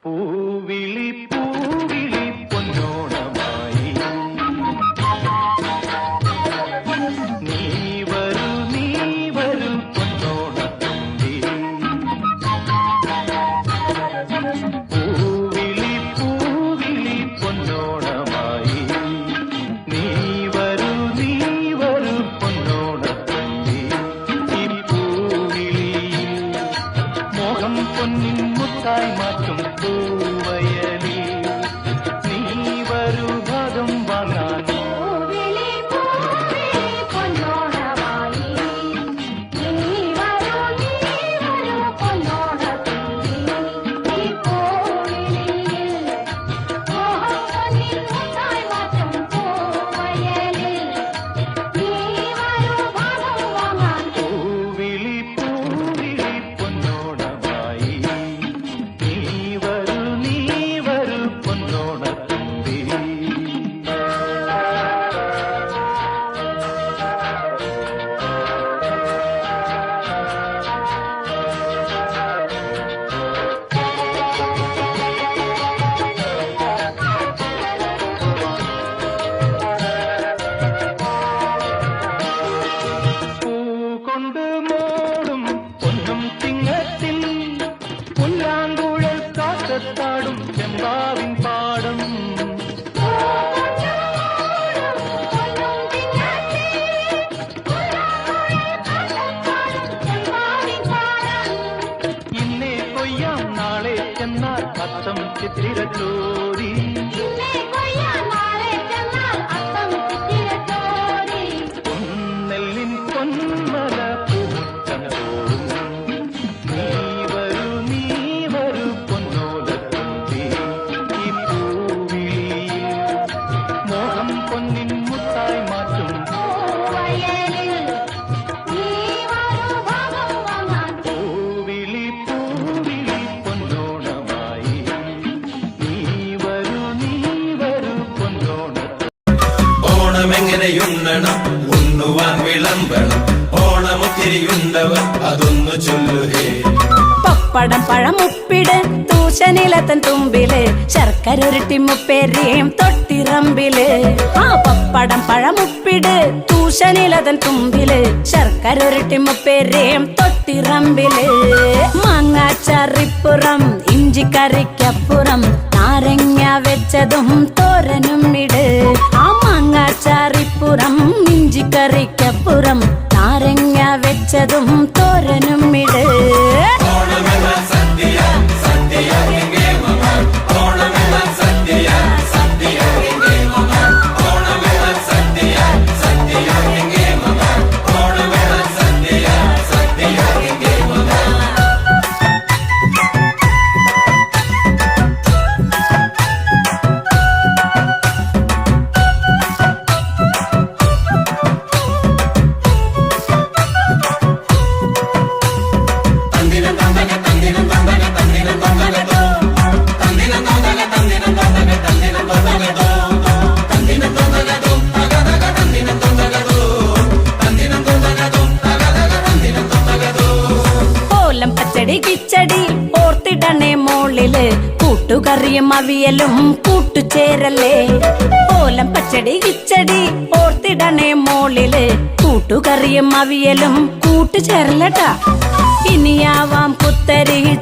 പൂവിളി പൂവിളി പൊന്നോണമായി നീ വരൂ പൊന്നോണത്തുമ്പി പൂവിളി പൂവിളി പൊന്നോണമായി നീ വരൂ പൊന്നോണത്തുമ്പി ഈ പൂവിളിയിൽ മോഹം പൊന്നിൻ മുത്തായി മാറ്റും പൂവയലിൽ നീ വരൂ ഭാഗം വാങ്ങാൻ ും ചെമ്പാവിൻ പാടം ഇന്നേ കൊയ്യാം നാളെ ചെന്നാൽ അത്തം ചിത്തിരച്ചോരി നെല്ലിൻ പൊന്മല പൂമുറ്റം തോറും നീ വരൂ പൊന്നോലത്തുമ്പി ഈ പൂവിളിയിൽ മോഹം പൊന്നിൻ മുത്തായി മാറ്റും പൂവിളി പൂവിളി പൊന്നോണമായി നീ വരൂ പൊന്നോണത്ത് ഓണമെങ്ങനെയുണ്ണണം ഉണ്ണുവാൻ വിളമ്പണം ഓണമൊത്തിരിയുണ്ടവർ അതൊന്നു ചൊല്ലുകേ പപ്പടം പഴം ഉപ്പിട് തൂശനിലത്തൻ തുമ്പില് ശർക്കര ഉരുട്ടി മുപ്പേരിയും തൊട്ടിറമ്പില് ആ പപ്പടം പഴം ഉപ്പിട് തൂശനിലതൻ തുമ്പില് ശർക്കര ഉരുട്ടി മുപ്പേരിയും തൊട്ടിറമ്പില് മാങ്ങാച്ചറിപ്പുറം ഇഞ്ചിക്കറിക്കപ്പുറം നാരങ്ങ വെച്ചതും തോരനും ഇട് ആ മാങ്ങാച്ചറിപ്പുറം ഇഞ്ചിക്കറിക്കപ്പുറം നാരങ്ങ വെച്ചതും തോരനും ഇട് പച്ചടി കിച്ചടി ഓർത്തിടണേ മോളില് കൂട്ടുകറിയും അവിയലും കൂട്ടുചേരല്ലേ ഓലം പച്ചടി കിച്ചടി ഓർത്തിടണേ മോളില് കൂട്ടുകറിയും അവിയലും കൂട്ടുചേരലട്ടാ ഇനിയാവാം കുത്തരി